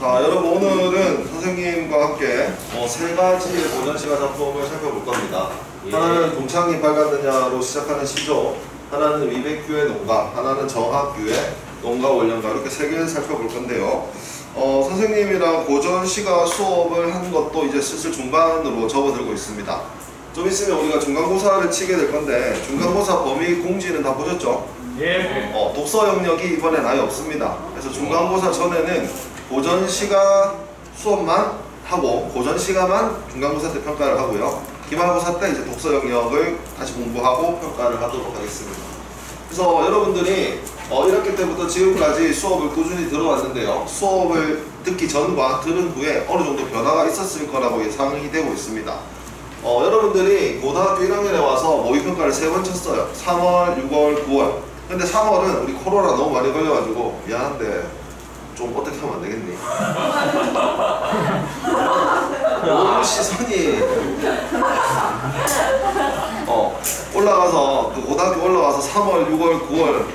자, 여러분 오늘은 선생님과 함께 세 가지의 고전시가 작품을 살펴볼 겁니다. 하나는 동창이 밝았느냐로 시작하는 시조, 하나는 위백규의 농가, 하나는 정학규의 농가 원령가, 이렇게 세 개를 살펴볼 건데요. 선생님이랑 고전시가 수업을 한 것도 이제 슬슬 중반으로 접어들고 있습니다. 좀 있으면 우리가 중간고사를 치게 될 건데, 중간고사 범위 공지는 다 보셨죠? 예. 독서 영역이 이번엔 아예 없습니다. 그래서 중간고사 전에는 고전시가 수업만 하고 고전시가만 중간고사 때 평가를 하고요. 기말고사 때 이제 독서 영역을 다시 공부하고 평가를 하도록 하겠습니다. 그래서 여러분들이 1학기 때부터 지금까지 수업을 꾸준히 들어왔는데요. 수업을 듣기 전과 들은 후에 어느 정도 변화가 있었을 거라고 예상이 되고 있습니다. 여러분들이 고등학교 1학년에 와서 모의평가를 3번 쳤어요. 3월, 6월, 9월. 근데 3월은 우리 코로나 너무 많이 걸려가지고 미안한데 좀 어떻게 하면 안 되겠니? 너무 시선이 올라가서 고등학교 올라와서 3월, 6월, 9월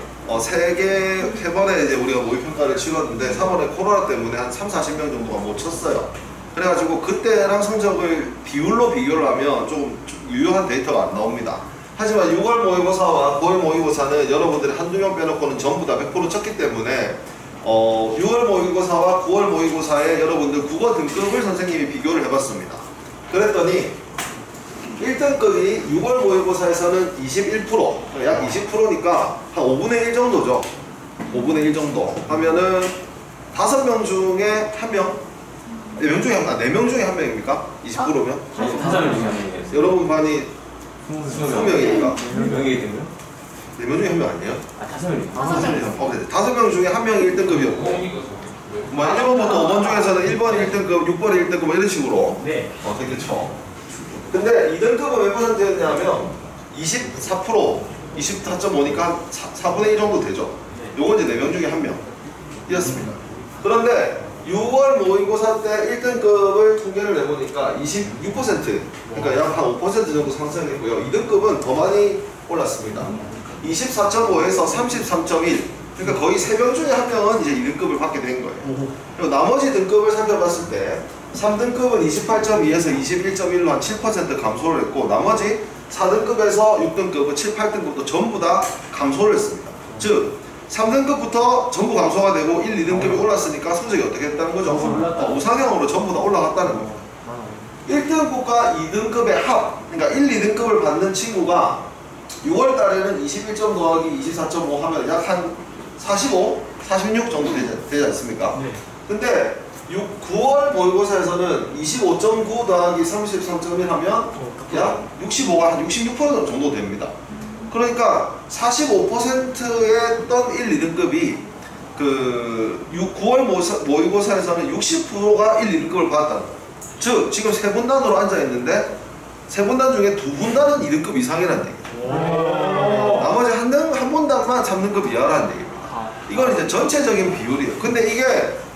세 번에 이제 우리가 모의평가를 치렀는데 3월에 코로나 때문에 한 30-40명 정도가 못 쳤어요. 그래가지고 그때랑 성적을 비율로 비교를 하면 좀 유효한 데이터가 안 나옵니다. 하지만 6월 모의고사와 9월 모의고사는 여러분들이 한두 명 빼놓고는 전부 다 100% 쳤기 때문에 6월 모의고사와 9월 모의고사에 여러분들 국어 등급을 선생님이 비교를 해봤습니다. 그랬더니 1등급이 6월 모의고사에서는 21%, 약 20%니까 한 5분의 1 정도죠. 5분의 1 정도 하면은 5명 중에 1명? 4명 중에 4명 중에 1명입니까? 20%면? 5명 중에 1명이에요. 여러분 반이 20명이니까 4명이 되면? 4명 중에 1명 아니에요? 5명. 5명 중에 1명이 1등급이었고 뭐 1번부터 5번 중에서는 1번이 1등급, 6번이 1등급 뭐 이런 식으로 네. 되겠죠. 근데 2등급은 몇 %였냐면 24%, 24.5니까 4분의 1 정도 되죠. 요건 이제 4명 중에 1명 이었습니다. 그런데 6월 모의고사 때 1등급을 통계를 내보니까 26%, 그러니까 약 한 5% 정도 상승했고요. 2등급은 더 많이 올랐습니다. 24.5에서 33.1, 그러니까 거의 3명 중에 1명은 이제 2등급을 받게 된 거예요. 그리고 나머지 등급을 살펴봤을 때 3등급은 28.2에서 21.1로 한 7% 감소를 했고, 나머지 4등급에서 6등급은 7, 8등급도 전부 다 감소를 했습니다. 즉 3등급부터 전부 감소가 되고 1, 2등급이 올랐으니까 성적이 어떻게 됐다는 거죠? 우상향으로 전부 다 올라갔다는 겁니다. 1등급과 2등급의 합, 그러니까 1, 2등급을 받는 친구가 6월 달에는 21점 더하기 24.5 하면 약 한 45, 46 정도 되지 않습니까? 네. 근데 9월 모의고사에서는 25.9 더하기 33.1 하면 약 65가 한 66% 정도 됩니다. 그러니까 45%의 던 1, 2등급이 9월 모의고사에서는 60%가 1, 2등급을 받았다는 거예요. 즉 지금 3분단으로 앉아있는데 3분단 중에 2분단은 2등급 이상이라는 얘기예요. 나머지 한 분단만 3등급 이하라는 얘기입니다. 이건 이제 전체적인 비율이에요. 근데 이게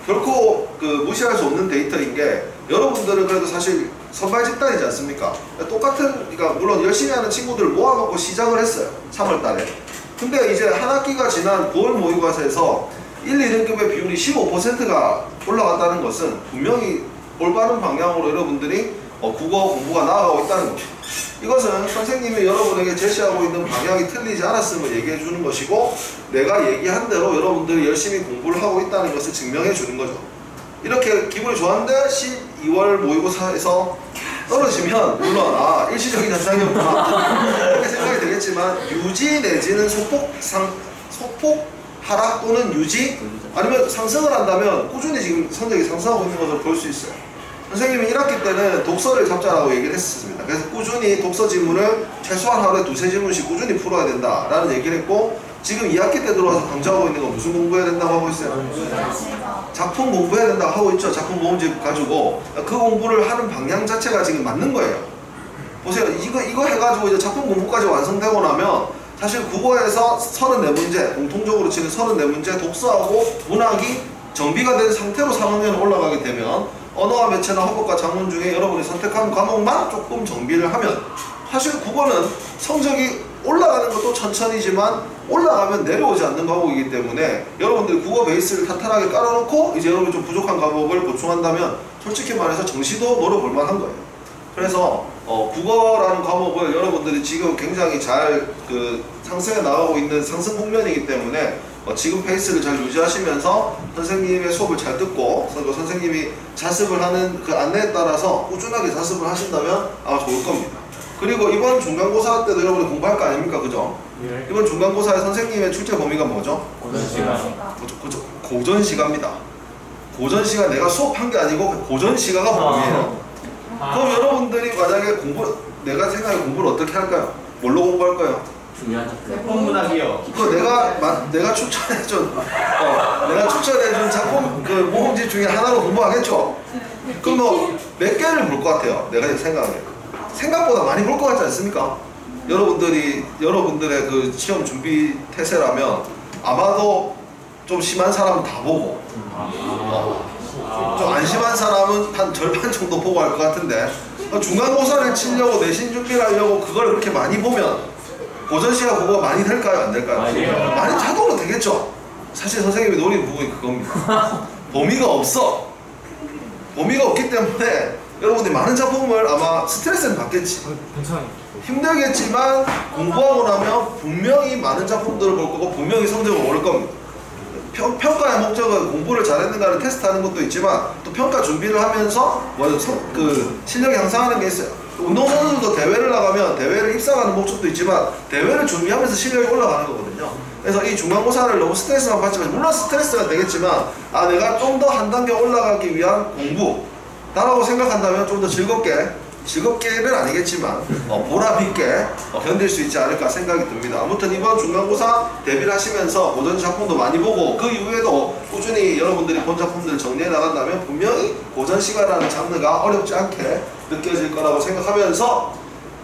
결코 무시할 수 없는 데이터인 게, 여러분들은 그래도 사실 선발 집단이지 않습니까? 그러니까 물론 열심히 하는 친구들을 모아놓고 시작을 했어요. 3월 달에. 근데 이제 한 학기가 지난 9월 모의고사에서 1, 2등급의 비율이 15%가 올라갔다는 것은 분명히 올바른 방향으로 여러분들이 국어 공부가 나아가고 있다는 겁니다. 이것은 선생님이 여러분에게 제시하고 있는 방향이 틀리지 않았음을 얘기해 주는 것이고, 내가 얘기한 대로 여러분들이 열심히 공부를 하고 있다는 것을 증명해 주는 거죠. 이렇게 기분이 좋았는데 12월 모의고사에서 떨어지면 물론 일시적인 현상이었구나 이렇게 생각이 되겠지만, 유지 내지는 소폭 하락 또는 유지, 아니면 상승을 한다면 꾸준히 지금 성적이 상승하고 있는 것을 볼 수 있어요. 선생님이 1학기 때는 독서를 잡자라고 얘기를 했습니다. 그래서 꾸준히 독서 지문을 최소한 하루에 2-3지문씩 꾸준히 풀어야 된다라는 얘기를 했고, 지금 2학기 때 들어와서 강조하고 있는 건 무슨 공부해야 된다고 하고 있어요? 작품 공부해야 된다고 하고 있죠. 작품 모음집 가지고 그 공부를 하는 방향 자체가 지금 맞는 거예요. 보세요. 이거 해가지고 이제 작품 공부까지 완성되고 나면 사실 국어에서 34문제, 공통적으로 치는 34문제 독서하고 문학이 정비가 된 상태로 3학년 올라가게 되면 언어와 매체나 헌법과 작문 중에 여러분이 선택한 과목만 조금 정비를 하면 사실 국어는 성적이 올라가는 것도 천천히지만 올라가면 내려오지 않는 과목이기 때문에 여러분들이 국어 베이스를 탄탄하게 깔아놓고 이제 여러분이 좀 부족한 과목을 보충한다면 솔직히 말해서 정시도 노려볼 만한 거예요. 그래서 국어라는 과목을 여러분들이 지금 굉장히 잘 상승해 나가고 있는 상승 국면이기 때문에 지금 페이스를 잘 유지하시면서 선생님의 수업을 잘 듣고 선생님이 자습을 하는 그 안내에 따라서 꾸준하게 자습을 하신다면 아마 좋을 겁니다. 그리고 이번 중간고사 때도 여러분이 공부할 거 아닙니까? 그죠? 네. 이번 중간고사의 선생님의 출제 범위가 뭐죠? 고전시가입니다. 고전시가 내가 수업한 게 아니고 고전시가가 범위예요. 그럼 여러분들이 만약에 내가 생각해 공부를 어떻게 할까요? 뭘로 공부할까요? 중요한 작품. 문학이요. 내가 추천해준 작품 모음집 중에 하나로 공부하겠죠? 그럼 뭐 몇 개를 볼 것 같아요? 내가 생각해. 생각보다 많이 볼 것 같지 않습니까? 여러분들의 그 시험 준비 태세라면 아마도 좀 심한 사람은 다 보고 좀 안 심한 사람은 한 절반 정도 보고 할 것 같은데 중간고사를 치려고 내신 준비를 하려고 그걸 그렇게 많이 보면 고전시가 국어가 많이 될까요? 안 될까요? 많이 자동으로 되겠죠? 사실 선생님이 노린 부분이 그겁니다. 범위가 없기 때문에 여러분들이 많은 작품을 아마 스트레스는 받겠지. 괜찮아요. 힘들겠지만 공부하고 나면 분명히 많은 작품들을 볼 거고 분명히 성적을 오를 겁니다. 평가의 목적은 공부를 잘했는가를 테스트하는 것도 있지만 또 평가 준비를 하면서 실력이 향상하는 게 있어요. 운동선수들도 대회를 나가면 대회를 입상하는 목적도 있지만 대회를 준비하면서 실력이 올라가는 거거든요. 그래서 이 중간고사를 너무 스트레스만 받지만 물론 스트레스가 되겠지만 내가 좀 더 한 단계 올라가기 위한 공부다라고 생각한다면 좀 더 즐겁게는 아니겠지만 보람있게 견딜 수 있지 않을까 생각이 듭니다. 아무튼 이번 중간고사 대비를 하시면서 고전 작품도 많이 보고 그 이후에도 꾸준히 여러분들이 본 작품들을 정리해 나간다면 분명히 고전시가라는 장르가 어렵지 않게 느껴질 거라고 생각하면서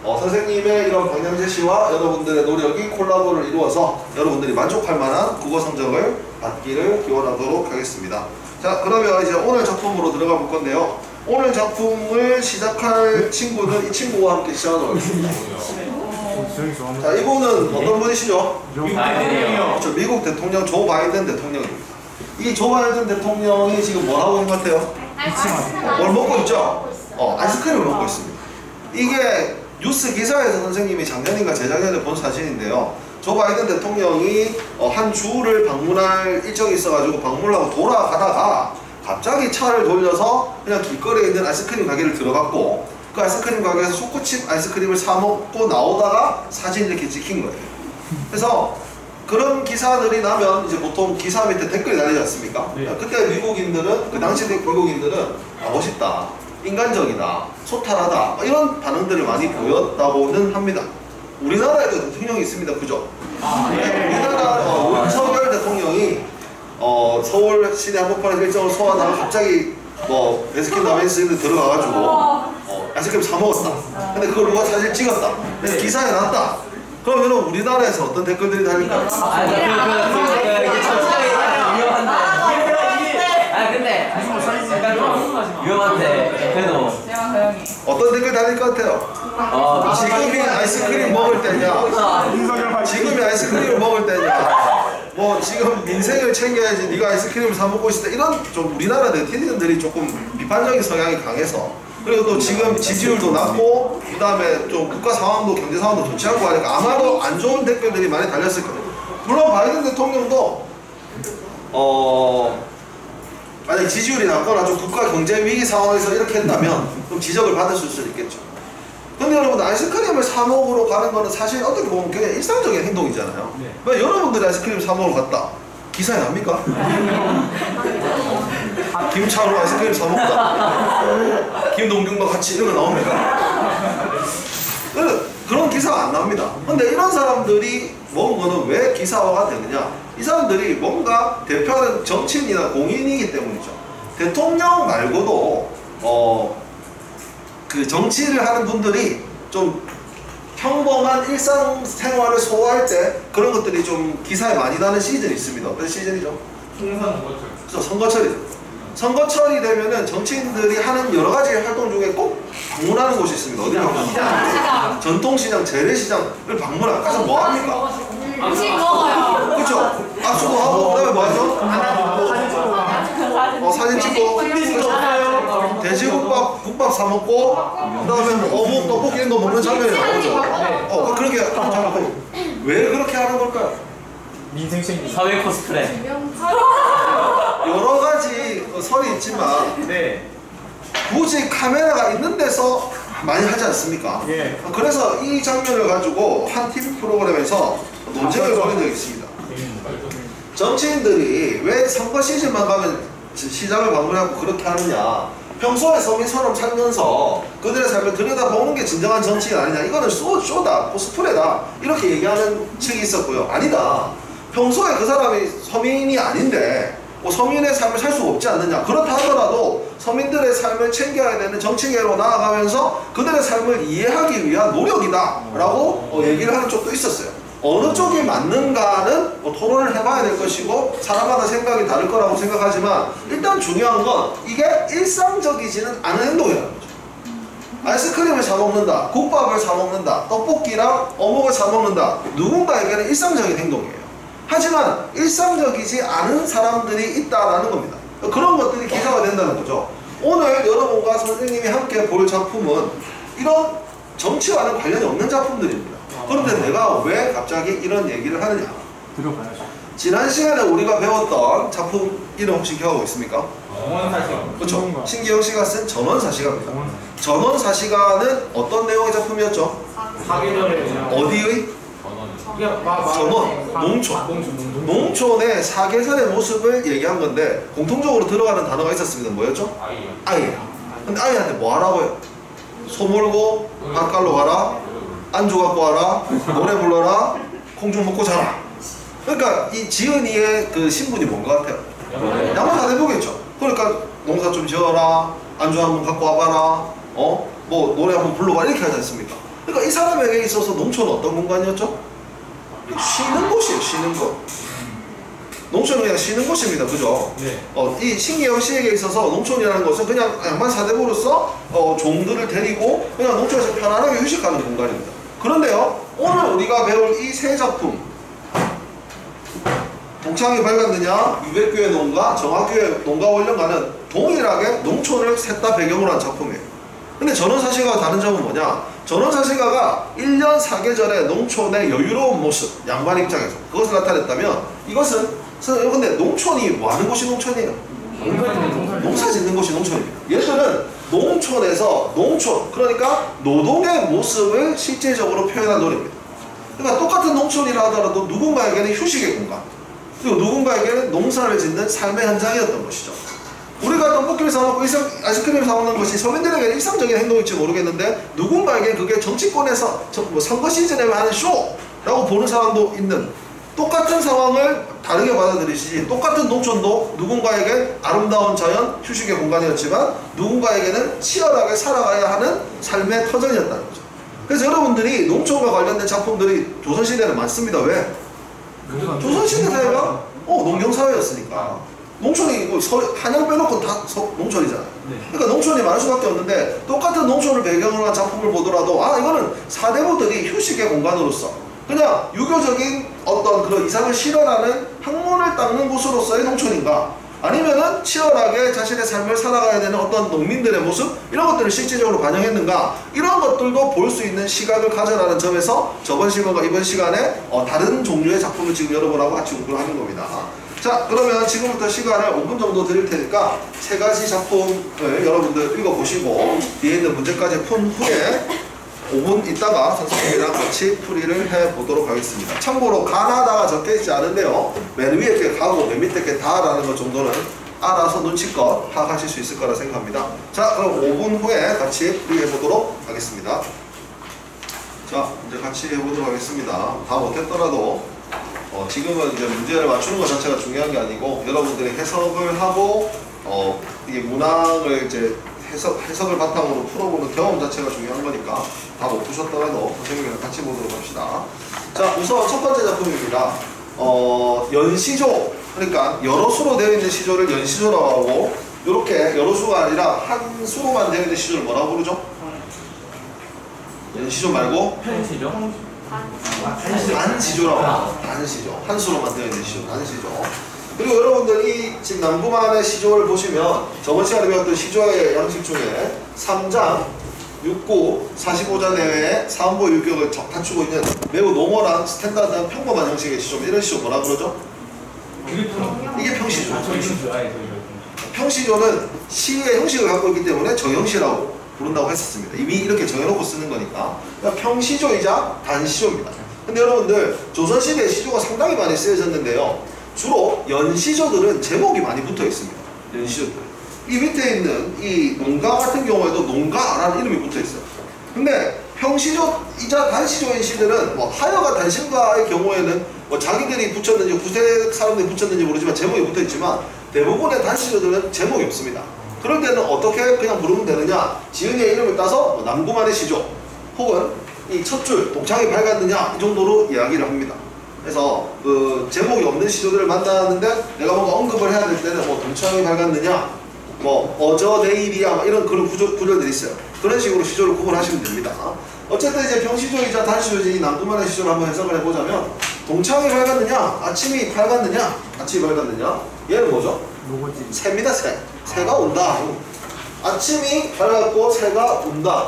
선생님의 이런 방향 제시와 여러분들의 노력이 콜라보를 이루어서 여러분들이 만족할 만한 국어 성적을 받기를 기원하도록 하겠습니다. 자, 그러면 이제 오늘 작품으로 들어가 볼 건데요. 오늘 작품을 시작할 친구는 이 친구와 함께 시작하도록 하겠습니다. 자, 이분은 어떤 분이시죠? 그렇죠, 미국 대통령 조 바이든 대통령입니다. 이 조 바이든 대통령이 지금 뭘 하고 있는 것 같아요? 뭘 먹고 있죠? 아이스크림을 먹고 있습니다. 이게 뉴스 기사에서 선생님이 작년인가 재작년에 본 사진인데요. 조 바이든 대통령이 한 주를 방문할 일정이 있어가지고 방문을 하고 돌아가다가 갑자기 차를 돌려서 그냥 길거리에 있는 아이스크림 가게를 들어갔고 그 아이스크림 가게에서 초코칩 아이스크림을 사 먹고 나오다가 사진이 이렇게 찍힌 거예요. 그래서 그런 기사들이 나면 이제 보통 기사 밑에 댓글이 달리지 않습니까? 네. 그때 미국인들은 그 당시 미국인들은 멋있다, 인간적이다, 소탈하다 이런 반응들을 많이 보였다고는 합니다. 우리나라에도 대통령이 있습니다. 그죠? 우리나라 윤석열 대통령이 서울 시내 한복판에서 일정을 소화하다가 갑자기 베스킨라빈스에 들어가가지고 아이스크림 사 먹었다. 근데 그걸 누가 사진 찍었다. 그래서 기사에 났다. 그럼 여러분 우리나라에서 어떤 댓글들이 달릴까요? 근데 위험한데 그래도 어떤 댓글 달릴 것 같아요? 지금이 아이스크림 먹을 때냐? 지금이 아이스크림을 먹을 때냐? 지금 인생을 챙겨야지 네가 아이스크림을 사 먹고 있을 때 이런 좀 우리나라 네티즌들이 조금 비판적인 성향이 강해서 그리고 또 지금 지지율도 낮고 그 다음에 좀 국가 상황도 경제 상황도 좋지 않고 하니까 아마도 안 좋은 댓글들이 많이 달렸을 거예요. 물론 바이든 대통령도 만약 지지율이 낮거나 좀 국가 경제 위기 상황에서 이렇게 했다면 좀 지적을 받으실 수 있겠죠. 근데 여러분 아이스크림을 사 먹으러 가는 거는 사실 어떻게 보면 굉장히 일상적인 행동이잖아요. 네. 왜 여러분들이 아이스크림 사 먹으러 갔다 기사에 납니까? 김차로 아이스크림 사 먹다 김동균과 같이 이런 거 나옵니까? 그런 기사가 안 납니다. 근데 이런 사람들이 먹은 거는 왜 기사화가 되느냐? 이 사람들이 뭔가 대표하는 정치인이나 공인이기 때문이죠. 대통령 말고도 그 정치를 하는 분들이 좀 평범한 일상생활을 소화할 때 그런 것들이 좀 기사에 많이 나는 시즌이 있습니다. 어떤 시즌이죠? 총선 거죠. 그렇죠, 선거철이죠. 선거철이 되면은 정치인들이 하는 여러 가지 활동 중에 꼭 방문하는 곳이 있습니다. 어디 방문합니까? 전통시장, 재래시장을 방문하고 가서 뭐 합니까? 음식 먹어요. 그렇죠? 악수도 하고 그다음에 뭐 하죠? 사진 찍고 돼지국밥, 국밥 사 먹고 그다음에 어묵, 떡볶이 이런 거 먹는 장면이 나오죠. 그렇게 하고 왜 그렇게 하는 걸까요? 민생생리 사회 코스프레. 여러 가지 설이 있지만 네. 굳이 카메라가 있는 데서 많이 하지 않습니까? 예. 그래서 이 장면을 가지고 한 TV 프로그램에서 논쟁을 벌인 적이 있습니다. 정치인들이 왜 선거 시즌만 가면 시장을 방문하고 그렇게 하느냐, 평소에 서민처럼 살면서 그들의 삶을 들여다보는 게 진정한 정치인 아니냐, 이거는 쇼다, 코스프레다, 이렇게 얘기하는 측이 있었고요. 아니다, 평소에 그 사람이 서민이 아닌데 뭐 서민의 삶을 살 수가 없지 않느냐, 그렇다 하더라도 서민들의 삶을 챙겨야 되는 정치계로 나아가면서 그들의 삶을 이해하기 위한 노력이다 라고 얘기를 하는 쪽도 있었어요. 어느 쪽이 맞는가는 토론을 해봐야 될 것이고 사람마다 생각이 다를 거라고 생각하지만, 일단 중요한 건 이게 일상적이지는 않은 행동이라는 거죠. 아이스크림을 사 먹는다, 국밥을 사 먹는다, 떡볶이랑 어묵을 사 먹는다, 누군가에게는 일상적인 행동이에요. 하지만 일상적이지 않은 사람들이 있다라는 겁니다. 그런 것들이 기사가 된다는 거죠. 오늘 여러분과 선생님이 함께 볼 작품은 이런 정치와는 관련이 없는 작품들입니다. 그런데 내가 왜 갑자기 이런 얘기를 하느냐? 들어봐야죠. 지난 시간에 우리가 배웠던 작품 이름 혹시 기억하고 있습니까? 원사시간. 그렇죠. 신기영 씨가 쓴 전원사시가입니다. 원사. 전원사시가는 어떤 내용의 작품이었죠? 사계절에 어디의? 전원, 농촌. 농촌의 사계절의 모습을 얘기한 건데 공통적으로 들어가는 단어가 있었습니다. 뭐였죠? 아이야. 근데 아이한테 뭐 하라고요? 소 몰고 밭갈로 가라, 안주 갖고 와라, 노래 불러라, 콩죽 먹고 자라. 그러니까 이 지은이의 그 신분이 뭔 것 같아요? 양반사대부겠죠. 그러니까 농사 좀 지어라, 안주 한번 갖고 와봐라, 뭐 노래 한번 불러봐, 이렇게 하지 않습니까? 그러니까 이 사람에게 있어서 농촌은 어떤 공간이었죠? 쉬는 곳이에요, 쉬는 곳. 농촌은 그냥 쉬는 곳입니다. 그죠? 네. 이 신기영 씨에게 있어서 농촌이라는 것은 그냥 양반 사대부로서 종들을 데리고 그냥 농촌에서 편안하게 휴식하는 공간입니다. 그런데요, 오늘 우리가 배울 이 세 작품, 동창이 발간느냐, 유백교의 농가, 정학교의 농가 원령가는 동일하게 농촌을 셋 다 배경으로 한 작품이에요. 근데 전원사시가와 다른 점은 뭐냐? 전원사시가가 1년 4계절의 농촌의 여유로운 모습, 양반 입장에서 그것을 나타냈다면, 이것은 근데 농촌이 뭐 하는 곳이 농촌이에요? 농사 짓는 곳이 농촌입니다. 얘들은 농촌에서 농촌, 그러니까 노동의 모습을 실제적으로 표현한 노래입니다. 그러니까 똑같은 농촌이라 하더라도 누군가에게는 휴식의 공간, 그리고 누군가에게는 농사를 짓는 삶의 현장이었던 것이죠. 우리가 떡볶이를 사 먹고 아이스크림을 사 먹는 것이 서민들에게는 일상적인 행동일지 모르겠는데, 누군가에게는 그게 정치권에서 뭐 선거 시즌에 하는 쇼라고 보는 사람도 있는, 똑같은 상황을 다르게 받아들이시지, 똑같은 농촌도 누군가에게 아름다운 자연, 휴식의 공간이었지만 누군가에게는 치열하게 살아가야 하는 삶의 터전이었다는 거죠. 그래서 여러분들이 농촌과 관련된 작품들이 조선시대는 많습니다. 왜? 조선시대 사회가 농경사회였으니까. 농촌이 한양 빼놓고 다 농촌이잖아요. 그러니까 농촌이 많을 수밖에 없는데, 똑같은 농촌을 배경으로 한 작품을 보더라도 이거는 사대부들이 휴식의 공간으로서 그냥 유교적인 어떤 그런 이상을 실현하는 학문을 닦는 곳으로서의 농촌인가, 아니면은 치열하게 자신의 삶을 살아가야 되는 어떤 농민들의 모습, 이런 것들을 실질적으로 반영했는가, 이런 것들도 볼 수 있는 시각을 가져라는 점에서 저번 시간과 이번 시간에 다른 종류의 작품을 지금 여러분하고 같이 공부를 하는 겁니다. 자, 그러면 지금부터 시간을 5분 정도 드릴 테니까 세 가지 작품을 여러분들 읽어보시고 뒤에 있는 문제까지 푼 후에 5분 있다가 선생님이랑 같이 풀이를 해보도록 하겠습니다. 참고로 가나다가 적혀있지 않은데요, 맨 위에 이렇게 가고 맨 밑에 이렇게 다라는 것 정도는 알아서 눈치껏 파악하실 수 있을 거라 생각합니다. 자, 그럼 5분 후에 같이 풀이해보도록 하겠습니다. 자, 이제 같이 해보도록 하겠습니다. 다 못했더라도 지금은 이제 문제를 맞추는 것 자체가 중요한 게 아니고, 여러분들이 해석을 하고 이게 문항을 이제 해석을 바탕으로 풀어보는 경험 자체가 중요한 거니까 다 못 푸셨더라도 선생님이랑 같이 보도록 합시다. 자, 우선 첫 번째 작품입니다. 연시조, 그러니까 여러 수로 되어 있는 시조를 연시조라고 하고, 이렇게 여러 수가 아니라 한 수로만 되어 있는 시조를 뭐라고 부르죠? 연시조 말고 편시죠? 단시조라고 합니다. 단시조. 한 수로만 되어 있는 시조, 단시조. 그리고 여러분들이 지금 남구만의 시조를 보시면 저번 시간에 배웠던 시조의 양식 중에 3장, 6구, 45자 내외의 사음보 유격을 갖추고 있는 매우 노멀한 스탠다드한 평범한 형식의 시조, 이런 시조 뭐라 그러죠? 이게 평시조. 평시조는 시의 형식을 갖고 있기 때문에 정형시라고 부른다고 했었습니다. 이미 이렇게 정해놓고 쓰는 거니까. 그러니까 평시조이자 단시조입니다. 근데 여러분들 조선시대 시조가 상당히 많이 쓰여졌는데요. 주로 연시조들은 제목이 많이 붙어 있습니다. 연시조들. 이 밑에 있는 이 농가 같은 경우에도 농가라는 이름이 붙어 있어요. 근데 평시조이자 단시조인 시들은 뭐 하여가 단신가의 경우에는 뭐 자기들이 붙였는지 후세 사람들이 붙였는지 모르지만 제목이 붙어 있지만 대부분의 단시조들은 제목이 없습니다. 그럴 때는 어떻게 그냥 부르면 되느냐? 지은이의 이름을 따서 뭐 남구만의 시조 혹은 이 첫 줄 동창이 밝았느냐 이 정도로 이야기를 합니다. 그래서 그 제목이 없는 시조들을 만나는데 내가 뭔가 언급을 해야 될 때는 뭐 동창이 밝았느냐 뭐 어저 내일이야 뭐 이런 그런 구절들이 있어요. 그런 식으로 시조를 구분하시면 됩니다. 어쨌든 이제 평시조이자 단시조이자 남구만의 시조를 한번 해석을 해보자면 동창이 밝았느냐 아침이 밝았느냐 아침이 밝았느냐 얘는 뭐죠? 새입니다. 새가 온다. 아침이 밝았고 새가 온다.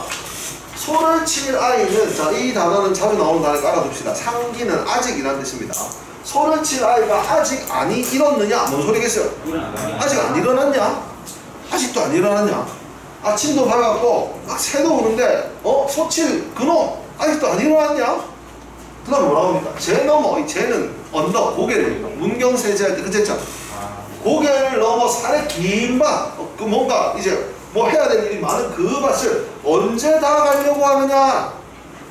소를 칠 아이는, 자, 이 단어는 자주 나오는 단어를 알아둡시다. 상기는 아직이라는 뜻입니다. 소를 칠 아이가 아직 아니 일었느냐? 뭔 소리겠어요? 아직 안 일어났냐? 아직도 안 일어났냐? 아침도 밝았고 막 새도 오는데 소칠 그놈 아직도 안 일어났냐? 그 다음에 뭐라고 합니까? 제 넘어, 이 제는 언덕, 고개를 문경세제할 때 그랬잖아. 고개를 넘어 산의 긴 밭, 그 뭔가 이제 뭐 해야 될 일이 많은 그 밭을 언제 다 가려고 하느냐?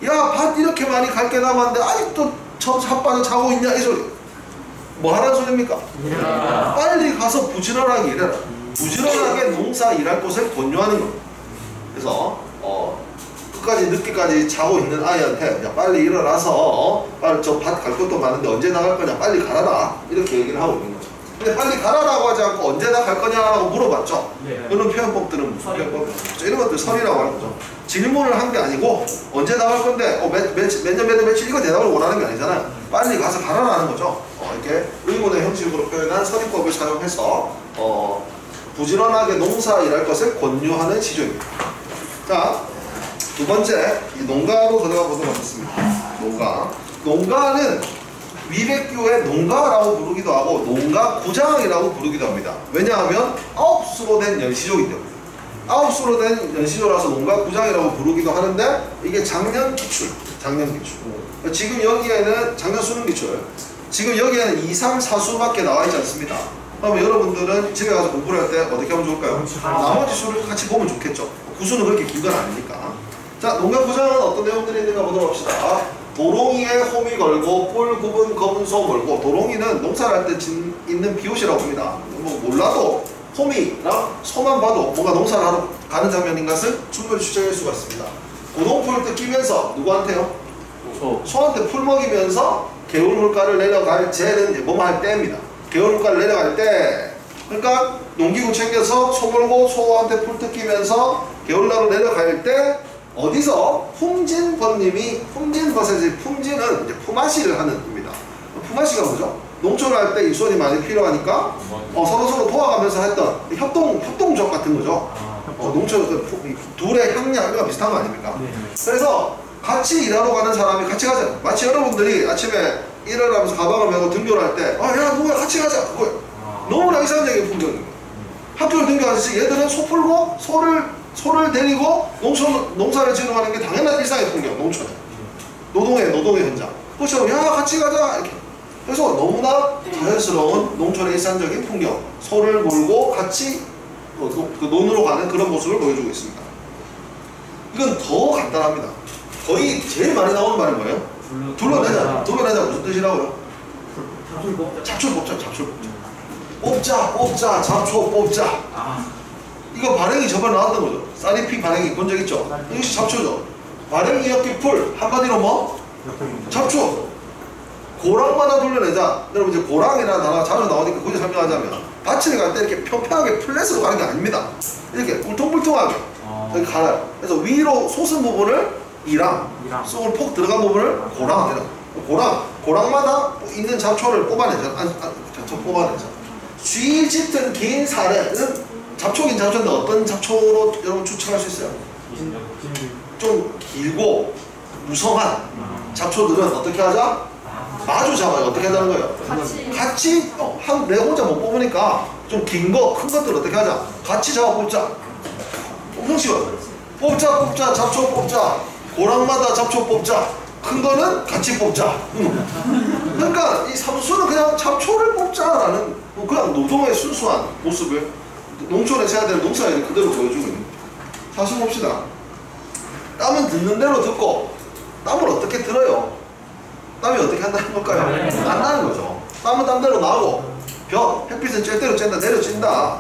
야, 밭 이렇게 많이 갈 게 남았는데 아직도 삿바는 자고 있냐? 이 소리. 뭐 하라는 소리입니까? 빨리 가서 부지런하게 일해라. 부지런하게 농사 일할 곳을 권유하는 겁니다. 그래서 끝까지 늦게까지 자고 있는 아이한테 야, 빨리 일어나서 빨리 저 밭 갈 것도 많은데 언제 나갈 거냐? 빨리 가라라. 이렇게 얘기를 하고 있는 거죠. 근데 빨리 가라라고 하지 않고 언제 나갈 거냐라고 물어봤죠. 네. 이런 표현법들은 무슨 표현법이죠? 이런 것들 설이라고 하는 거죠. 질문을 한 게 아니고 언제 나갈 건데 몇 년 며칠 이거 대답을 원하는 게 아니잖아요. 빨리 가서 가라라는 거죠. 이렇게 의문의 형식으로 표현한 설의법을 사용해서 부지런하게 농사 일할 것을 권유하는 시조입니다. 자, 두 번째 이 농가로 들어가 보도록 하겠습니다. 농가는 위백교의 농가라고 부르기도 하고 농가구장이라고 부르기도 합니다. 왜냐하면 9수로 된 연시조이기 때문에 9수로 된 연시조라서 농가구장이라고 부르기도 하는데 이게 작년 기출 지금 여기에는 작년 수능 기출 지금 여기에는 2, 3, 4수밖에 나와 있지 않습니다. 그러면 여러분들은 집에 가서 공부를 할 때 어떻게 하면 좋을까요? 나머지 수를 같이 보면 좋겠죠. 구수는 그렇게 긴 건 아니니까. 자, 농가구장은 어떤 내용들이 있는가 보도록 합시다. 도롱이에 홈이 걸고 뿔 굽은 검은 소 몰고. 도롱이는 농사를 할 때 있는 비옷이라고 합니다. 뭐 몰라도 홈이랑 소만 봐도 뭔가 농사를 하러 가는 장면인 것을 충분히 추정할 수가 있습니다. 고동풀 뜯기면서 누구한테요? 소한테 풀 먹이면서 개울물가를 내려갈 쟤는 이제 뭐뭐 할 때입니다. 개울물가를 내려갈 때 그러니까 농기구 챙겨서 소 몰고 소한테 풀 뜯기면서 개울나루 내려갈 때 어디서 품진버님이 품진버섯이 품진은 이제 품앗이를 하는 겁니다. 품앗이가 뭐죠? 농촌을 할 때 일손이 많이 필요하니까 서로 도와가면서 했던 협동조합 같은 거죠. 농촌 둘의 형량과 비슷한 거 아닙니까? 그래서 같이 일하러 가는 사람이 같이 가자. 마치 여러분들이 아침에 일어나면서 가방을 메고 등교를 할 때 야 누구야 같이 가자 그거예요. 너무나 일상적인 풍경입니다. 학교를 등교하듯이 얘들은 소 풀고 소를 데리고 농사를 지어가는 게 당연한 일상의 풍경, 농촌에. 노동의 현장. 그렇죠. 야, 같이 가자. 이렇게. 그래서 너무나 자연스러운 농촌의 일상적인 풍경. 소를 몰고 같이 그 논으로 가는 그런 모습을 보여주고 있습니다. 이건 더 간단합니다. 거의 제일 많이 나오는 말이 뭐예요? 둘러내자. 둘러내자 무슨 뜻이라고요? 잡초 뽑자. 뽑자. 잡초 뽑자. 이거 발행이 저번에 나왔던 거죠. 쌀잎이 발행이 본 적 있죠? 이것이 잡초죠. 발행이 엮인 풀 한마디로 뭐? 잡초. 고랑마다 돌려내자. 여러분 이제 고랑이라는 단어가 자주 나오니까 굳이 설명하자면 밭을 갈 때 이렇게 평평하게 플랫으로 가는 게 아닙니다. 이렇게 울퉁불퉁하게 이렇게 갈아요. 그래서 위로 솟은 부분을 이랑, 쏙을 폭 들어간 부분을 고랑. 고랑마다 있는 잡초를 뽑아내자. 잡초 뽑아내자. 쥐 짙은 긴 사례는 잡초긴 잡초인데 어떤 잡초로 여러분 추측할 수 있어요? 좀 길고 무성한 잡초들은 어떻게 하자? 마주 잡아요. 어떻게 하자는 거예요? 같이 내 혼자 못 뽑으니까 좀 긴 거, 큰 것들 어떻게 하자? 같이 잡아 뽑자. 엄청 쉬워요. 뽑자, 잡초 뽑자. 고랑마다 잡초 뽑자. 큰 거는 같이 뽑자. 그러니까 이 삼수는 그냥 잡초를 뽑자라는 그냥 노동의 순수한 모습을 농촌에서 해야 되는 농사일을 그대로 보여주고 있는 거예요. 다시 봅시다. 땀은 듣는 대로 듣고 땀을 어떻게 들어요? 땀이 어떻게 한다는 걸까요? 안 나는 거죠. 땀은 땀대로 나고 햇빛은 쬐 대로 쬐다 내려찐다.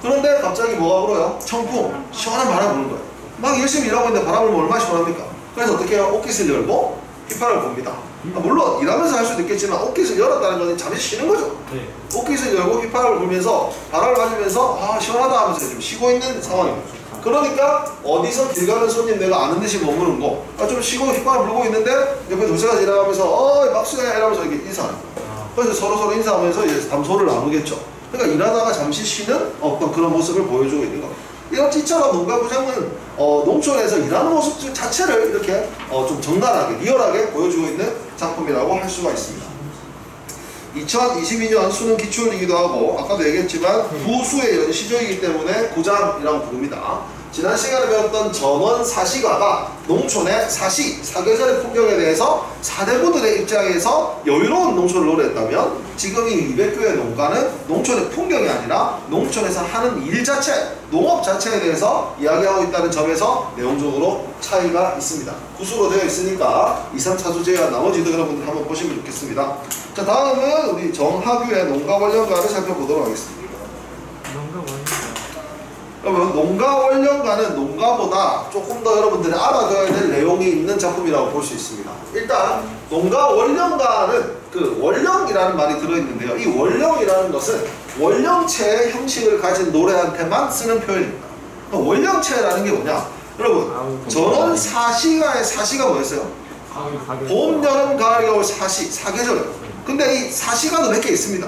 그런데 갑자기 뭐가 불어요? 청풍, 시원한 바람 부는 거예요. 막 열심히 일하고 있는데 바람 불면 얼마나 시원합니까? 그래서 어떻게 해요? 옷깃을 열고 휘파람을 봅니다. 물론 일하면서 할 수도 있겠지만 옷깃을 열었다는 건 잠시 쉬는 거죠. 옷깃을 열고 휘파람을 불면서 바람을 맞으면서 시원하다 하면서 좀 쉬고 있는 상황입니다. 그러니까 어디서 길 가는 손님 내가 아는 듯이 머무는 거, 좀 쉬고 휘파람 불고 있는데 옆에 도시가 지나가면서 박수야 이러면서 이렇게 인사하는 거예요. 그래서 서로 인사하면서 이제 담소를 나누겠죠. 그러니까 일하다가 잠시 쉬는 어떤 그런 모습을 보여주고 있는 겁니다. 이처럼 농가부장은 농촌에서 일하는 모습 자체를 이렇게 좀 적나라하게 리얼하게 보여주고 있는 작품이라고 할 수가 있습니다. 2022년 수능 기출이기도 하고 아까도 얘기했지만 부수의 연시조이기 때문에 구장이라고 부릅니다. 지난 시간에 배웠던 전원 사시가가 농촌의 사계절의 풍경에 대해서 사대부들의 입장에서 여유로운 농촌을 노래했다면 지금 이 200교의 농가는 농촌의 풍경이 아니라 농촌에서 하는 일 자체, 농업 자체에 대해서 이야기하고 있다는 점에서 내용적으로 차이가 있습니다. 구수로 되어 있으니까 2, 3차수 제외한 나머지도 여러분들 한번 보시면 좋겠습니다. 자, 다음은 우리 정하규의 농가원령가를 살펴보도록 하겠습니다. 여러분, 농가원령가는 농가보다 조금 더 여러분들이 알아둬야 될 내용이 있는 작품이라고 볼 수 있습니다. 일단 농가원령가는 그 원령이라는 말이 들어있는데요. 이 원령이라는 것은 원령체의 형식을 가진 노래한테만 쓰는 표현입니다. 원령체라는 게 뭐냐? 여러분, 전원 사시가의 사시가 뭐였어요? 봄, 여름, 가을, 겨울 사계절이에요. 근데 이 사시가도 몇 개 있습니다.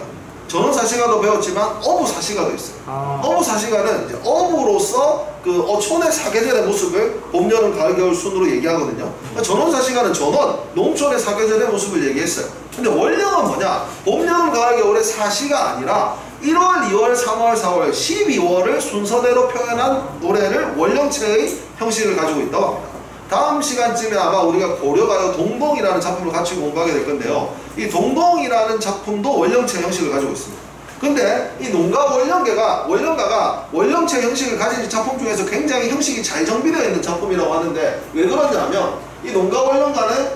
전원 사시가도 배웠지만 어부 사시가도 있어요. 어부 사시가는 이제 어부로서 그 촌의 사계절의 모습을 봄, 여름, 가을, 겨울 순으로 얘기하거든요. 그러니까 전원 사시가는 전원 농촌의 사계절의 모습을 얘기했어요. 근데 원령은 뭐냐? 봄, 여름, 가을, 겨울의 사시가 아니라 1월, 2월, 3월, 4월, 12월을 순서대로 표현한 노래를 원령체의 형식을 가지고 있다고 합니다. 다음 시간쯤에 아마 우리가 고려가요 동동이라는 작품을 같이 공부하게 될 건데요. 이 동동이라는 작품도 원령체 형식을 가지고 있습니다. 근데 이 원령가가 원령체 형식을 가진 작품 중에서 굉장히 형식이 잘 정비되어 있는 작품이라고 하는데 왜 그러냐면 이 농가원령가는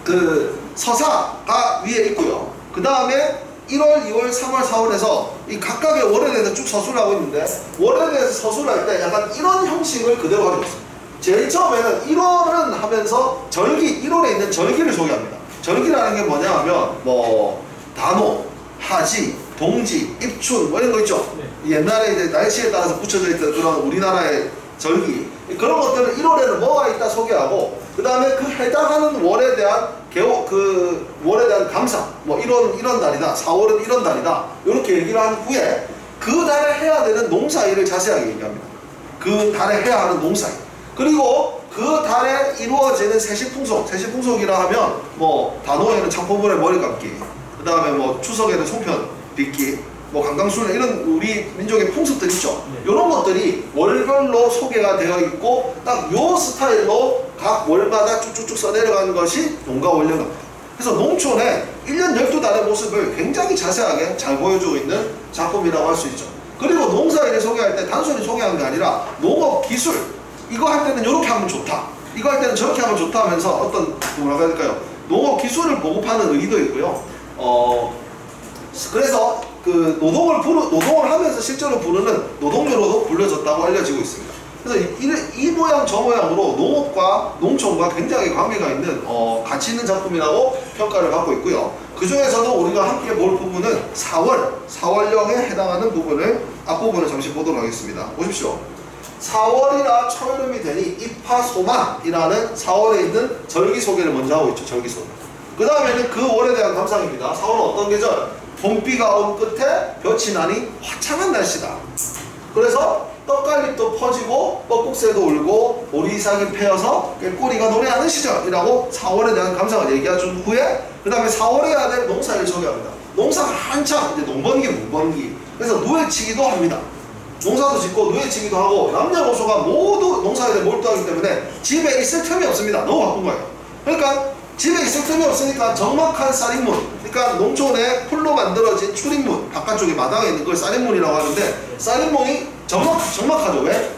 그 서사가 위에 있고요. 그 다음에 1월, 2월, 3월, 4월에서 이 각각의 월에 대해서 쭉 서술을 하고 있는데 월에 대해서 서술을 할 때 약간 이런 형식을 그대로 가지고 있습니다. 제일 처음에는 1월은 하면서 1월에 있는 절기를 소개합니다. 절기라는 게 뭐냐 하면 단오, 하지, 동지, 입춘 이런 거 있죠. 옛날에 이제 날씨에 따라서 붙여져 있던 그런 우리나라의 절기 그런 것들을 1월에는 뭐가 있다 소개하고 그 다음에 그 해당하는 월에 대한 월에 대한 감사 1월은 이런 달이다, 4월은 이런 달이다 이렇게 얘기를 한 후에 그 달에 해야 되는 농사일을 자세하게 얘기합니다. 그 달에 해야 하는 농사일 그리고 그 달에 이루어지는 세시풍속이라 하면 단오에는 창포물에 머리 감기 그 다음에 추석에는 송편 빚기 강강술래 이런 우리 민족의 풍습들 있죠. 이런 것들이 월별로 소개가 되어 있고 딱 요 스타일로 각 월마다 쭉쭉쭉 써내려가는 것이 농가원령가입니다. 그래서 농촌의 1년 12달의 모습을 굉장히 자세하게 잘 보여주고 있는 작품이라고 할 수 있죠. 그리고 농사일을 소개할 때 단순히 소개하는 게 아니라 농업 기술 이거 할 때는 이렇게 하면 좋다 이거 할 때는 저렇게 하면 좋다 하면서 어떤 뭐라고 해야 될까요? 농업 기술을 보급하는 의의도 있고요. 그래서 그 노동을 하면서 실제로 부르는 노동요로도 불려졌다고 알려지고 있습니다. 그래서 이 모양 저 모양으로 농업과 농촌과 굉장히 관계가 있는 가치 있는 작품이라고 평가를 받고 있고요. 그 중에서도 우리가 함께 볼 부분은 사월령에 해당하는 부분을 앞부분을 잠시 보도록 하겠습니다. 보십시오. 4월이라 철름이 되니 입하소만이라는 4월에 있는 절기 소개를 먼저 하고 있죠. 절기 소개. 그 다음에는 그 월에 대한 감상입니다. 4월은 어떤 계절? 봄비가 온 끝에 볕이 나니 화창한 날씨다. 그래서 떡갈잎도 퍼지고 뻐꾹새도 울고 오리삭이 패어서 꾀꼬리가 노래하는 시절이라고 4월에 대한 감상을 얘기해준 후에 그 다음에 4월에 해야 될 농사를 소개합니다. 농사가 한창 이제 농번기, 무번기. 그래서 누에치기도 합니다. 농사도 짓고 누에치기도 하고 남녀노소가 모두 농사에 몰두하기 때문에 집에 있을 틈이 없습니다. 너무 바쁜 거예요. 그러니까 집에 있을 틈이 없으니까 적막한 쌀인문, 그러니까 농촌에 풀로 만들어진 출입문, 바깥쪽에 마당에 있는 걸 쌀인문이라고 하는데 쌀인문이 적막하죠. 왜?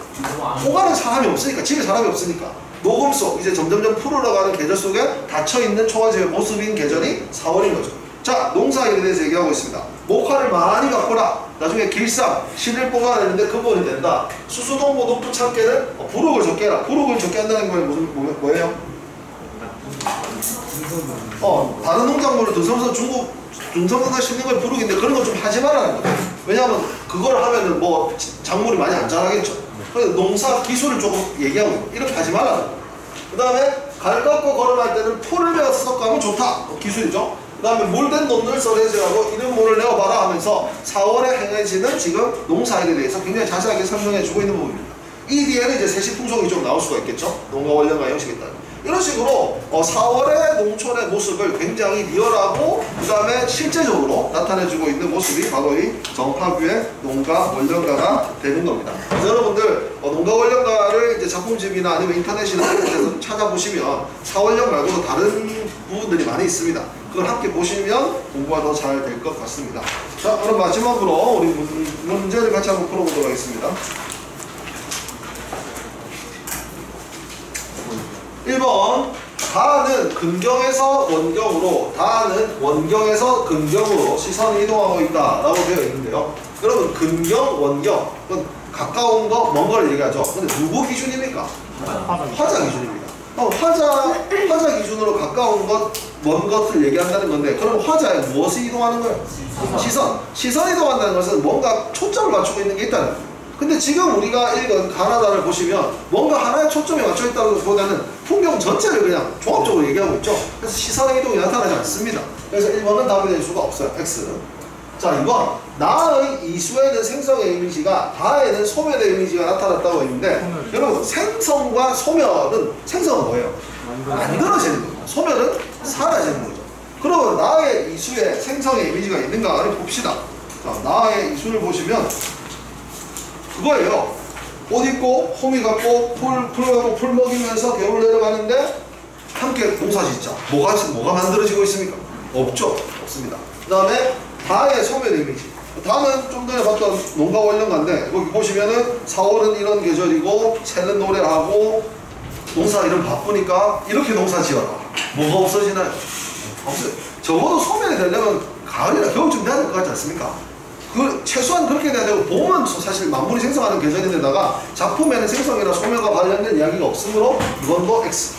오가는 사람이 없으니까, 집에 사람이 없으니까. 녹음 속, 이제 점점점 풀어가는 계절 속에 닫혀있는 초가집의 모습인 계절이 4월인 거죠. 자, 농사일에 대해서 얘기하고 있습니다. 목화를 많이 갖거라. 나중에 길쌈, 실을 뽑아내는데 근본이 된다. 수수농부 높은 참깨는 부룩을 적게 해라. 부룩을 적게 한다는 건 뭐예요? 다른 농작물을 중성성사 심는 걸 부룩인데 그런 거 좀 하지 말라는 거예요. 왜냐하면 그걸 하면은 뭐 작물이 많이 안 자라겠죠. 그래서 농사 기술을 조금 얘기하고 있고 이렇게 하지 말라는 거예요. 그 다음에 갈 깎고 걸음할 때는 풀을 베어서 섞어하면 좋다. 기술이죠. 그 다음에 물된 논을 썰어지라고 이런 물을 내어봐라 하면서 4월에 행해지는 지금 농사일에 대해서 굉장히 자세하게 설명해 주고 있는 부분입니다. 이 뒤에는 이제 세시풍속이 좀 나올 수가 있겠죠. 농가 원령과 형식에 따라. 이런 식으로 4월의 농촌의 모습을 굉장히 리얼하고 그 다음에 실제적으로 나타내주고 있는 모습이 바로 이 정파규의 농가 원령가가 되는 겁니다. 그래서 여러분들 농가 원령가를 이제 작품집이나 아니면 인터넷이나 이런 데서 찾아보시면 4월령 말고도 다른 부분들이 많이 있습니다. 그걸 함께 보시면 공부가 더 잘 될 것 같습니다. 자, 그럼 마지막으로 우리 문제를 같이 한번 풀어보도록 하겠습니다. 1번 다는 근경에서 원경으로, 다는 원경에서 근경으로 시선이 이동하고 있다라고 되어 있는데요. 여러분 근경, 원경, 그건 가까운 거, 먼 걸 얘기하죠. 근데 누구 기준입니까? 화자 기준입니다. 화자 기준으로 가까운 것, 먼 것을 얘기한다는 건데, 그럼 화자에 무엇이 이동하는 거예요? 시선 이동한다는 것은 뭔가 초점을 맞추고 있는 게 있다는 거예요. 근데 지금 우리가 읽은 가나다를 보시면 뭔가 하나에 초점이 맞춰 있다기보다는 풍경 전체를 그냥 종합적으로 얘기하고 있죠. 그래서 시선 이동이 나타나지 않습니다. 그래서 1번은 답이 될 수가 없어요. X. 자, 2번 나의 이수에는 생성의 이미지가, 다에는 소멸의 이미지가 나타났다고 했는데, 여러분 생성과 소멸은, 생성은 뭐예요? 만들어지는 거예요. 소멸은 사라지는 거죠. 그러면 나의 이수에 생성의 이미지가 있는가를 봅시다. 자, 나의 이수를 보시면 그거예요. 옷 입고 호미 갖고 풀 먹이면서 겨울 내려가는데 함께 농사 짓자. 뭐가 만들어지고 있습니까? 없죠. 없습니다. 그 다음에 다의 소멸 이미지. 다는 좀 전에 봤던 농가 원령가인데 여기 보시면은 4월은 이런 계절이고 새는 노래하고 농사 이런 바쁘니까 이렇게 농사 지어라. 뭐가 없어지나요? 없어요. 적어도 소멸이 되려면 가을이나 겨울쯤 돼야 될 것 같지 않습니까? 최소한 그렇게 돼야 되고, 봄은 사실 만물이 생성하는 계절인데다가 작품에는 생성이나 소멸과 관련된 이야기가 없으므로 이건도 X.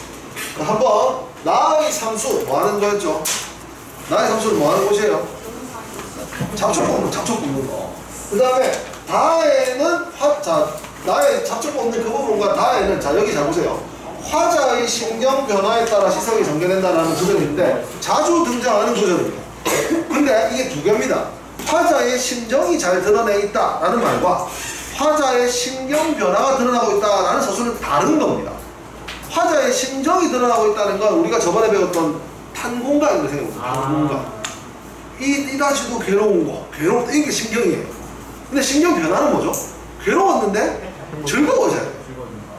한번 나의 삼수 뭐 하는 거였죠? 나의 삼수는 뭐 하는 곳이에요? 잡초 뽑는 거. 그 다음에 다에는 나의 잡초 뽑는 그 부분과 다에는, 자 여기 잘 보세요. 화자의 신경 변화에 따라 시선이 전개된다는 구절인데 자주 등장하는 구절입니다. 근데 이게 두 개입니다. 화자의 심정이 잘 드러내 있다라는 말과 화자의 신경 변화가 드러나고 있다라는 서술은 다른 겁니다. 화자의 심정이 드러나고 있다는 건 우리가 저번에 배웠던 탄공가인 걸 생각해보세요. 탄공가. 이다시도 괴로운 거, 이게 신경이에요. 근데 신경 변화는 뭐죠? 괴로웠는데 즐거워져야 돼요.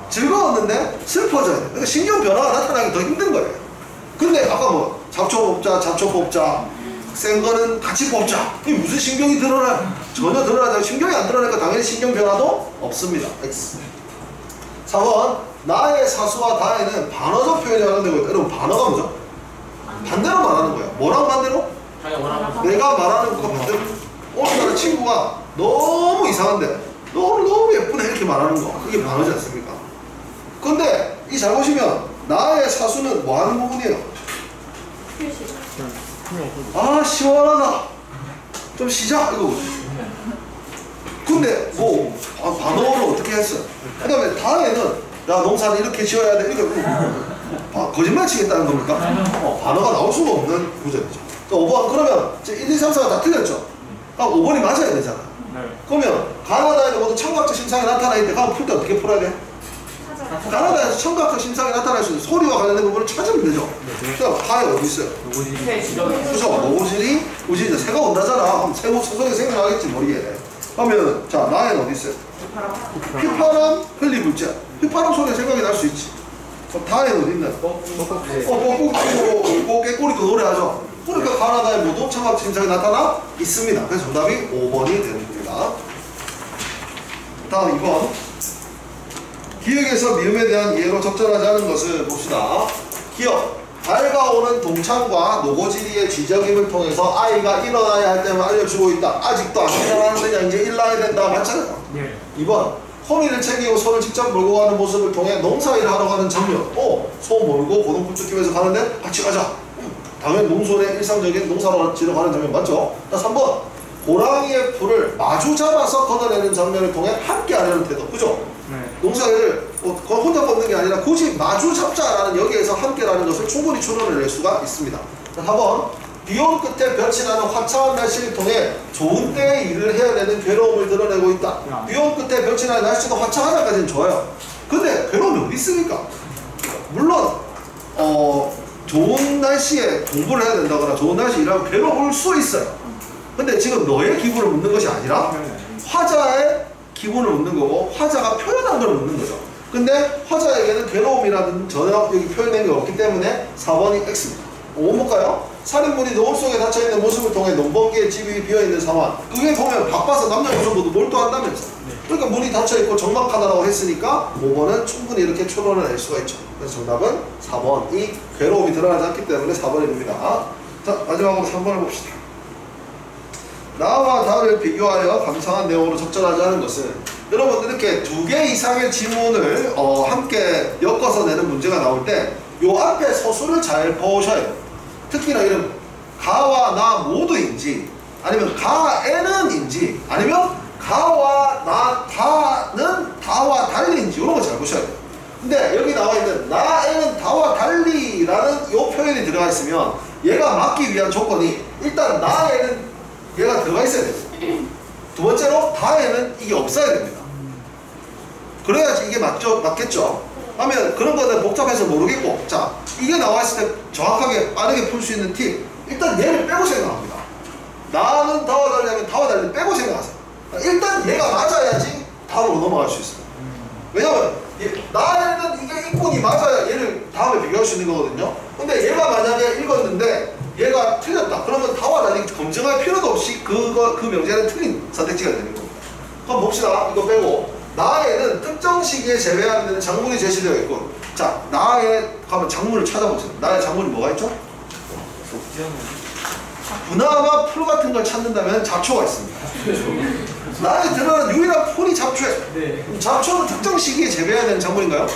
즐거웠는데 슬퍼져야 돼요. 그러니까 신경 변화가 나타나기 더 힘든 거예요. 근데 아까 뭐 잡초 뽑자, 센 거는 같이 뽑자. 이게 무슨 신경이 드러나요? 전혀 드러나지 않고, 신경이 안 드러나니까 당연히 신경 변화도 없습니다. X. 4번 나의 사수와 다에는 반어적 표현이 활용되고 있다. 여러분 반어가 뭐죠? 반대로 말하는 거예요. 뭐랑 반대로? 내가 말하는 것과 반대로. 오늘따라 친구가 너무 이상한데 너무 예쁘네 이렇게 말하는 거 이게 반어지 않습니까? 근데 이 잘 보시면 나의 사수는 뭐 하는 부분이에요? 휴식. 아 시원하다 좀 쉬자 이거거든. 근데 뭐 반어를 어떻게 했어요? 그 다음에 다에는 야 농사는 이렇게 지어야 돼 이렇게 거짓말 치겠다는 겁니까? 반어가 나올 수가 없는 구조죠. 5번 그러면 1, 2, 3, 4가 다 틀렸죠? 그럼 5번이 맞아야 되잖아. 네. 그러면 가나다에는 모두 청각적 심상이 나타나 있는데 그럼 풀 때 어떻게 풀어야 돼? 가나다에서 청각적 심상이 나타날 수 있는 소리와 관련된 부분을 찾으면 되죠. 그럼 하에 어디 있어요? 그죠? 노고질이 우진이 새가 온다잖아. 그럼 새 소속이 생겨나겠지 머리에. 그러면 자 나에는 어디 있어요? 휘파람 흘리불자. 휘파람 소리가 생각이 날 수 있지. 그럼 다에는 어디 있나요? 꼭 깨꼬리도 노래하죠. 그러니까 가나다에 모두 청각적 심상이 나타나 있습니다. 그래서 정답이 5번이 되는 겁니다. 다음 2번. 기역에서 미음에 대한 이해로 적절하지 않은 것을 봅시다. 기역. 밝아오는 동창과 노고지리의 지적임을 통해서 아이가 일어나야 할 때만 알려주고 있다. 아직도 안 일어나는데 이제 일어나야 된다. 맞잖아요. 네. 2번. 호미를 챙기고 손을 직접 몰고 가는 모습을 통해 농사일을 하러 가는 장면. 소 몰고 고동풀 끼면서 가는데 같이 가자. 당연히 농촌의 일상적인 농사로 지러 가는 장면 맞죠? 자 3번. 고랑이의 풀을 마주 잡아서 걷어내는 장면을 통해 함께 하려는 태도. 그죠? 네. 농사일을 혼자 걷는 게 아니라 굳이 마주 잡자라는 여기에서 함께라는 것을 충분히 추론을 낼 수가 있습니다. 4번. 비온 끝에 볕이 나는 화창한 날씨를 통해 좋은 때에 일을 해야 되는 괴로움을 드러내고 있다. 비온 끝에 볕이 나는 날씨가 화창하다까지는 좋아요. 근데 괴로움이 어디 있습니까? 물론 좋은 날씨에 공부를 해야 된다거나 좋은 날씨에 일하면 괴로울 수 있어요. 근데 지금 너의 기분을 묻는 것이 아니라 화자의 기분을 묻는 거고 화자가 표현한 걸 묻는 거죠. 근데 화자에게는 괴로움이라든 전혀 여기 표현된 게 없기 때문에 4번이 X입니다. 5번 볼까요? 살인물이 노을 속에 닫혀있는 모습을 통해 농번기에 집이 비어있는 상황. 그게 보면 바빠서 남녀 여성 모두 몰두한다면서. 그러니까 문이 닫혀있고 적막하다라고 했으니까 5번은 충분히 이렇게 추론을 낼 수가 있죠. 그래서 정답은 4번. 이 괴로움이 드러나지 않기 때문에 4번이 됩니다. 자, 마지막으로 3번을 봅시다. 나와 다를 비교하여 감상한 내용으로 적절하지 않은 것은 여러분 이렇게 2개 이상의 지문을 함께 엮어서 내는 문제가 나올 때 요 앞에 서술을 잘 보셔야 돼요. 특히나 이런 가와 나 모두인지 아니면 가에는인지 아니면 가와 나 다는 다와 달리인지 이런 거 잘 보셔야 돼요. 근데 여기 나와 있는 나에는 다와 달리라는 요 표현이 들어가 있으면 얘가 맞기 위한 조건이 일단 나에는 얘가 들어가 있어야 돼요. 두 번째로 다에는 이게 없어야 됩니다. 그래야지 이게 맞겠죠. 하면 그런 거는 복잡해서 모르겠고, 자 이게 나와 있을 때 정확하게 빠르게 풀 수 있는 팁, 일단 얘를 빼고 생각합니다. 나는 다와 달리하면 다와 달리 빼고 생각하세요. 일단 얘가 맞아야지 다음으로 넘어갈 수 있어요. 왜냐면 나에는 이게 인권이 맞아야 얘를 다음에 비교할 수 있는 거거든요. 근데 얘가 만약에 읽었는데 얘가 틀렸다. 그러면 다와 달리 검증할 필요도 없이 그 명제는 틀린 선택지가 되는 겁니다. 그럼 봅시다. 이거 빼고 나에는 특정 시기에 제외하는 데는 작물이 제시되어 있고, 자 나에 가면 작물을 찾아보세요. 나의 작물이 뭐가 있죠? 분화와 풀 같은 걸 찾는다면 잡초가 있습니다. 나에 드러나는 유일한 풀이 잡초예요. 네. 잡초는 특정 시기에 재배해야 되는 작물인가요?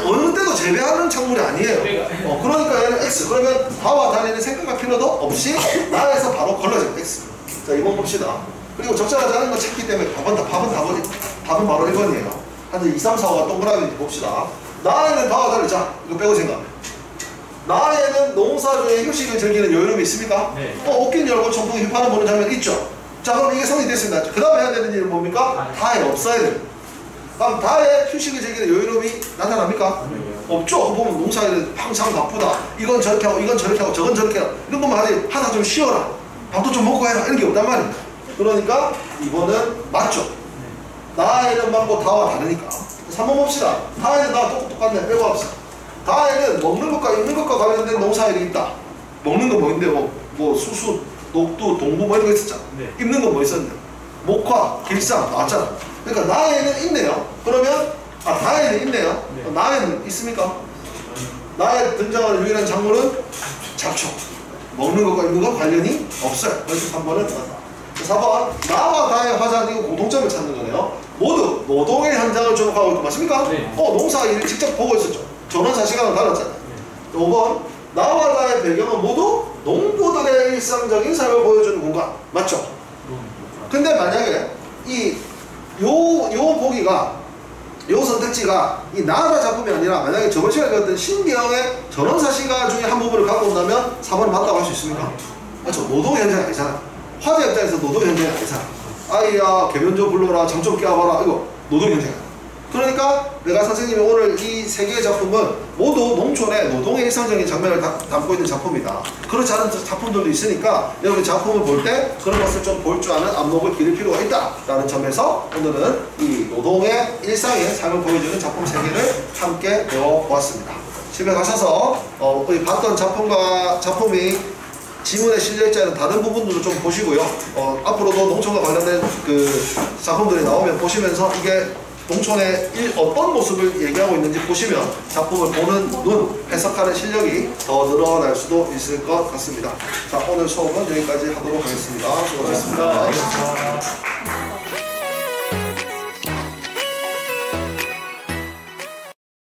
어느 때도 재배하는 작물이 아니에요. 그러니까 얘는 X. 그러면 다와 달리는 생각할 필요도 없이 나에서 바로 걸러져요. X. 자 2번 봅시다. 그리고 적절하지 않은 거 찾기 때문에 답은 바로 1번이에요. 한 2, 3, 4, 5가 동그라미 봅시다. 나에는 다와 달리. 자 이거 빼고 생각. 나에는 농사 중에 휴식을 즐기는 여유로움이 있습니까? 네. 옷깃 열고 청풍 휘파람 보는 장면 있죠? 자 그럼 이게 성립됐습니다. 그 다음에 해야 되는 일은 뭡니까? 다에 없어야 됩니다. 그럼 다에 휴식을 즐기는 여유로움이 나타납니까? 없죠. 보면 농사일은 항상 바쁘다. 이건 저렇게 하고 이건 저렇게 하고 저건 저렇게 하고 이런 것만 하지 하다 좀 쉬어라. 밥도 좀 먹고 해라. 이런 게 없단 말입니다. 그러니까 이거는 맞죠. 나에는 맞고 다와 다르니까. 3번 봅시다. 다에는 나와 똑같네. 빼고 합시다. 다에는 먹는 것과 입는 것과 관련된 농사일이 있다. 먹는 건 뭐인데 뭐 수수, 녹두, 동부 뭐 이런 거 있었잖아. 네. 입는 건 뭐 있었는데? 목화, 길상 나왔잖아. 그러니까 나에는 있네요. 그러면 다에는 있네요. 네. 나에는 있습니까? 나에 등장하는 유일한 작물은 잡초. 먹는 것과 입는 것 관련이 없어요. 그래서 3번은 맞다. 4번 나와 나의 화자는 이거 공통점을 찾는 거네요. 모두 노동의 현장을 주목하고 있고 맞습니까? 네. 농사 일을 직접 보고 있었죠. 전원사 시간은 달랐잖아요. 5번 나와 나의 배경은 모두 농부들의 일상적인 삶을 보여주는 공간 맞죠? 근데 만약에 요 보기가 요 선택지가 이 나다 작품이 아니라 만약에 저번 시간에 배웠던 신기영의 전원사 시가 중에 한 부분을 갖고 온다면 4번은 맞다고 할 수 있습니까? 그렇죠. 노동 현장이 아니잖아. 화자 입장에서 노동 현장이 아니잖아. 아이야 개변조 불러라 장좀 깨워봐라 이거 노동 현장이야. 그러니까 내가 선생님이 오늘 이 세 개의 작품은 모두 농촌의 노동의 일상적인 장면을 담고 있는 작품이다. 그렇지 않은 작품들도 있으니까 여러분 작품을 볼 때 그런 것을 좀 볼 줄 아는 안목을 기를 필요가 있다라는 점에서 오늘은 이 노동의 일상의 삶을 보여주는 작품 세 개를 함께 배워보았습니다. 집에 가셔서 우리 봤던 작품이 지문에 실려있지 않은 다른 부분들도 좀 보시고요. 앞으로도 농촌과 관련된 그 작품들이 나오면 보시면서 이게 농촌의 어떤 모습을 얘기하고 있는지 보시면 작품을 보는 눈, 해석하는 실력이 더 늘어날 수도 있을 것 같습니다. 자, 오늘 수업은 여기까지 하도록 하겠습니다. 수고하셨습니다.